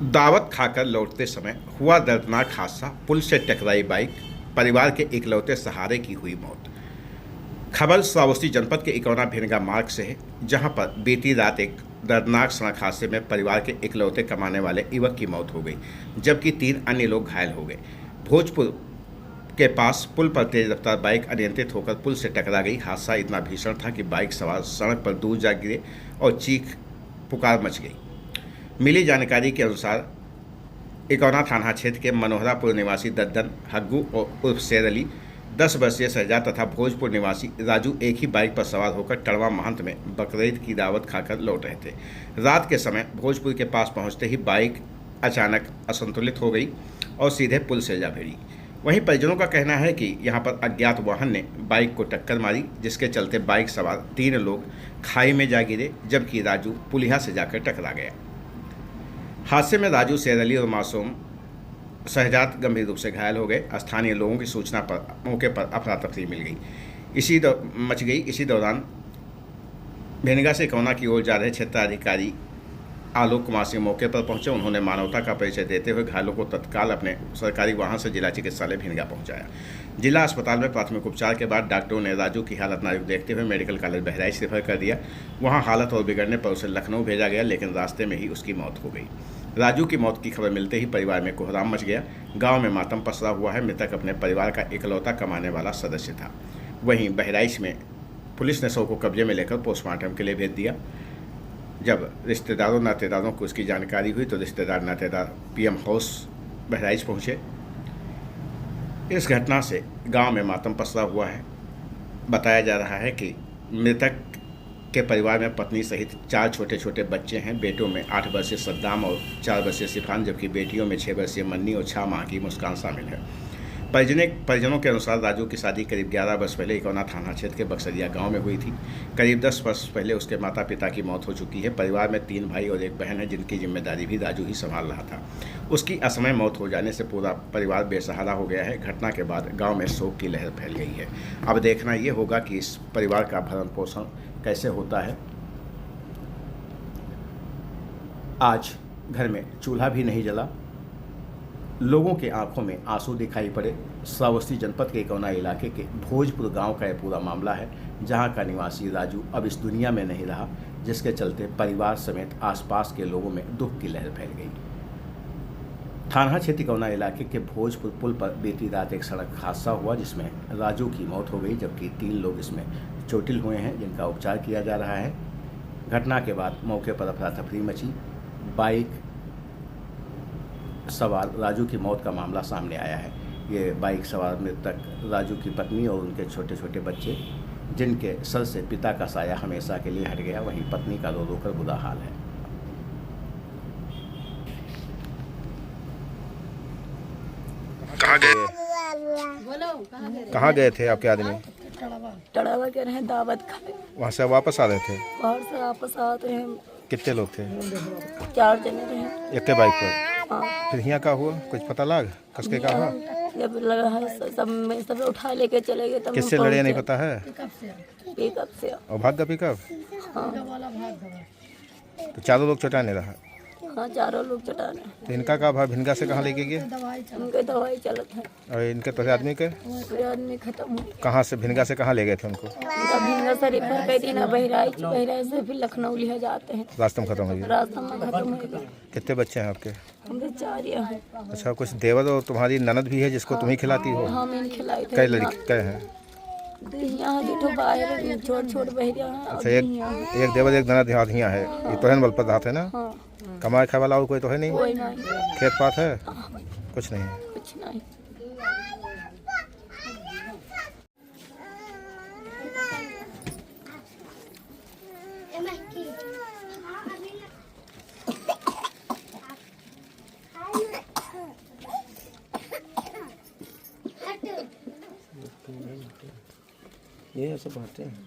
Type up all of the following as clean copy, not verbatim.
दावत खाकर लौटते समय हुआ दर्दनाक हादसा। पुल से टकराई बाइक, परिवार के इकलौते सहारे की हुई मौत। खबर श्रावस्ती जनपद के इकौना भिनगा मार्ग से है, जहां पर बीती रात एक दर्दनाक सड़क हादसे में परिवार के इकलौते कमाने वाले युवक की मौत हो गई, जबकि 3 अन्य लोग घायल हो गए। भोजपुर के पास पुल पर तेज रफ्तार बाइक अनियंत्रित होकर पुल से टकरा गई। हादसा इतना भीषण था कि बाइक सवार सड़क पर दूर जा गिरे और चीख पुकार मच गई। मिली जानकारी के अनुसार इकौना थाना क्षेत्र के मनोहरापुर निवासी दद्दन हग्गू और उर्फ शेर अली, 10 वर्षीय शहजाद तथा भोजपुर निवासी राजू एक ही बाइक पर सवार होकर टड़वा महंत में बकरीद की दावत खाकर लौट रहे थे। रात के समय भोजपुर के पास पहुंचते ही बाइक अचानक असंतुलित हो गई और सीधे पुल से जा भिड़ी। वहीं परिजनों का कहना है कि यहां पर अज्ञात वाहन ने बाइक को टक्कर मारी, जिसके चलते बाइक सवार 3 लोग खाई में जा गिरे, जबकि राजू पुलिया से जाकर टकरा गया। हादसे में राजू, शेर अली और मासूम शहजाद गंभीर रूप से घायल हो गए। स्थानीय लोगों की सूचना पर मौके पर अफरा तफरी मच गई। इसी दौरान भिनगा से इकौना की ओर जा रहे क्षेत्राधिकारी आलोक कुमार सिंह मौके पर पहुंचे। उन्होंने मानवता का परिचय देते हुए घायलों को तत्काल अपने सरकारी वाहन से जिला चिकित्सालय भिनगा पहुंचाया। जिला अस्पताल में प्राथमिक उपचार के बाद डॉक्टरों ने राजू की हालत नाजुक देखते हुए मेडिकल कॉलेज बहराइच रेफर कर दिया। वहां हालत और बिगड़ने पर उसे लखनऊ भेजा गया, लेकिन रास्ते में ही उसकी मौत हो गई। राजू की मौत की खबर मिलते ही परिवार में कोहराम मच गया। गांव में मातम पसरा हुआ है। मृतक अपने परिवार का इकलौता कमाने वाला सदस्य था। वहीं बहराइच में पुलिस ने शव को कब्जे में लेकर पोस्टमार्टम के लिए भेज दिया। जब रिश्तेदारों नातेदारों को इसकी जानकारी हुई तो रिश्तेदार नातेदार पीएम हाउस बहराइच पहुंचे। इस घटना से गांव में मातम पसरा हुआ है। बताया जा रहा है कि मृतक के परिवार में पत्नी सहित 4 छोटे छोटे बच्चे हैं। बेटों में 8 वर्षीय सद्दाम और 4 वर्षीय सिफान, जबकि बेटियों में 6 वर्षीय मन्नी और 6 माह की मुस्कान शामिल है। परिजनों के अनुसार राजू की शादी करीब 11 वर्ष पहले इकौना थाना क्षेत्र के बक्सरिया गांव में हुई थी। करीब 10 वर्ष पहले उसके माता पिता की मौत हो चुकी है। परिवार में 3 भाई और 1 बहन है, जिनकी जिम्मेदारी भी राजू ही संभाल रहा था। उसकी असमय मौत हो जाने से पूरा परिवार बेसहारा हो गया है। घटना के बाद गाँव में शोक की लहर फैल गई है। अब देखना ये होगा कि इस परिवार का भरण पोषण कैसे होता है। आज घर में चूल्हा भी नहीं जला, लोगों के आंखों में आंसू दिखाई पड़े। श्रावस्ती जनपद के इकौना इलाके के भोजपुर गांव का यह पूरा मामला है, जहां का निवासी राजू अब इस दुनिया में नहीं रहा, जिसके चलते परिवार समेत आसपास के लोगों में दुख की लहर फैल गई। थाना क्षेत्र इकौना इलाके के भोजपुर पुल पर बीती रात एक सड़क हादसा हुआ, जिसमें राजू की मौत हो गई, जबकि 3 लोग इसमें चोटिल हुए हैं, जिनका उपचार किया जा रहा है। घटना के बाद मौके पर अफरा तफरी मची। बाइक सवार राजू की मौत का मामला सामने आया है। ये बाइक सवार मृतक राजू की पत्नी और उनके छोटे छोटे बच्चे, जिनके सर से पिता का साया हमेशा के लिए हट गया। वहीं पत्नी का रो रो कर बुरा हाल है। कहाँ गए थे आपके आदमी? टड़ावा के रहे दावत खाए। वहाँ से वापस आ रहे थे? बाहर से वापस आते हैं। कितने लोग थे? 4 जने रहे। एक बाइक पर? हाँ। फिर यहाँ का हुआ? कुछ पता लग कसके का हुआ? जब लगा है सब उठा लेके चले गए। तब किससे लड़े नहीं पता है? पिकअप से। और भाग गया पिकअप? हाँ। तो 4 लोग चटाने रहा? हाँ, 4 लोग चटाने। तो इनका का भाई भिनगा से कहाँ लेके गए? उनके दवाई चलत है। और इनके तो आदमी के आदमी खत्म हो। कहाँ से भिनगा से कहाँ ले गए थे उनको? भिनगा से रेफर कर दी ना, बहराइच से फिर लखनऊ लिया जाते हैं। रास्ते में खत्म हो गया? रास्ते में खत्म हो गया। कितने बच्चे हैं आपके? हमने 4 हैं। अच्छा, कुछ देवर और तुम्हारी ननद भी है जिसको तुम ही खिलाती हो? हाँ, मैंने खिलाई थे। कई लड़के कई हैं? यहाँ देखो बाहर छोट बहरिया हैं। अच्छा, एक देवर एक ननद यहाँ है। ये तो है बल पर रहा थे ना? हाँ। कमाए खाए वाला और कोई तो है नहीं? कोई नहीं। खेत पात है? कुछ नहीं है? कुछ नहीं। ये ऐसे बातें हैं।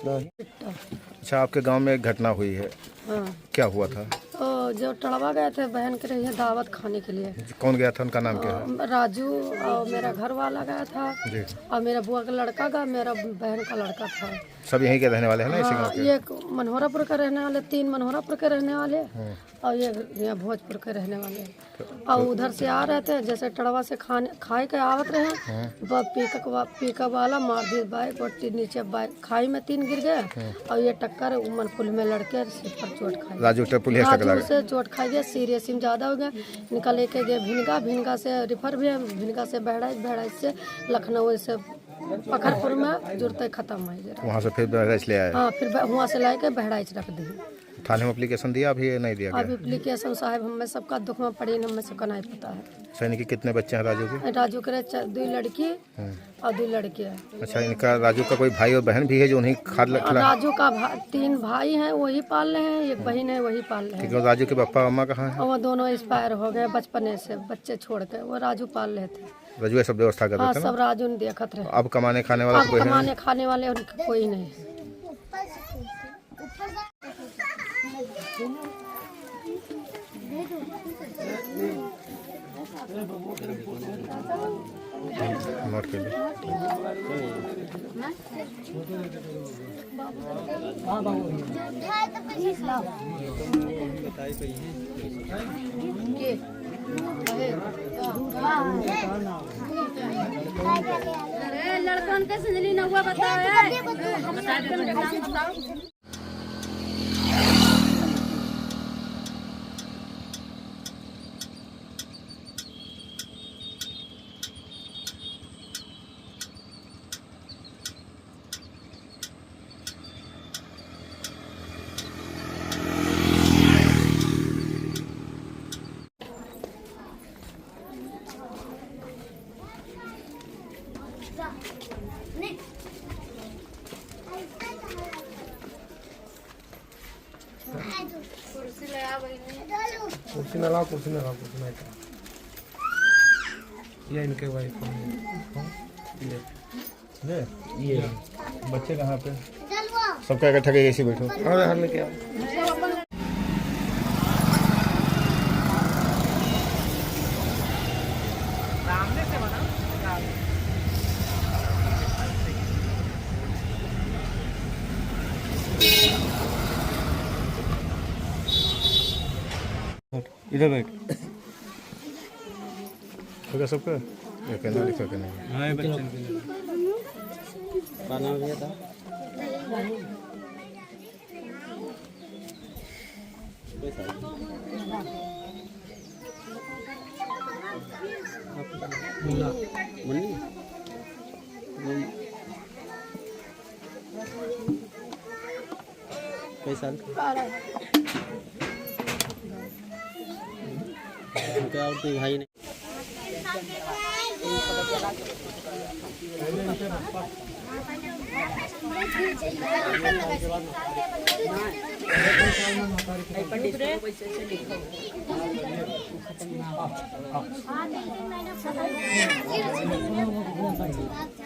अच्छा, आपके गांव में एक घटना हुई है। हाँ। क्या हुआ था? जो टड़वा गए थे बहन के लिए दावत खाने के लिए। कौन गया था, उनका नाम क्या है? राजू और मेरा घर वाला गया था जी। और मेरा बुआ का लड़का गया, मेरा बहन का लड़का था। सब यहीं के रहने वाले हैं ना, इसी गांव के? ये मनोहरापुर के रहने वाले, 3 मनोहरापुर के रहने वाले और ये यहाँ भोजपुर के रहने वाले। और उधर से आ रहे थे, जैसे टड़वा से खाए के आवत रहे, पिकअप वाला मार दी बाइक और नीचे बाइक खाई में 3 गिर गए और ये टक्कर उमन पुल में लड़के सिर पर चोट खाई। राजू से चोट खाई गया, सीरियस में ज़्यादा हो गया। इनका लेके गए भिनगा से रिफर भी है, भिनगा से बहराइच से लखनऊ से पखरपुर में जुड़ते खत्म हो गया। वहाँ से फिर बहराइच ले आए? हाँ, फिर वहाँ से लाके बहराइच रख दी। थाने में एप्लीकेशन दिया, अभी नहीं दिया गया? अब एप्लीकेशन साहब हमें सबका दुख में पड़ी, हमें सबका नहीं पता है। सैनिक के कितने बच्चे हैं राजू के? राजू के 2 लड़की और 2 लड़के हैं। अच्छा, इनका राजू का कोई भाई और बहन भी है जो उन्हीं खाद खिला? राजू का 3 भाई हैं, वही पाल रहे हैं, एक बहन है वही पाल रहे हैं। राजू के पापा मम्मा कहाँ हैं? वो दोनों एक्सपायर हो गए बचपने से, बच्चे छोड़ के। वो राजू पाल रहे थे। राजू ये सब व्यवस्था कर हाँ, रहे थे सब राजू ने देखत रहे। अब कमाने खाने वाला अब कमाने खाने वाले उनका कोई नहीं है। नोट कर लो। लड़कन के संजली न हुआ बताओ। कुर्सी में लाओ। ये इनके वाइफ ये बच्चे कहाँ पे? सबका इकट्ठा करके ऐसे बैठो। और हर लेके आओ। इधर बैठ। होगा सबका? कहना लिखा के नहीं? हाँ, बच्चन के लिए पाना गया था। मुन्नी कई साल उनका और कोई भाई नहीं। हाँ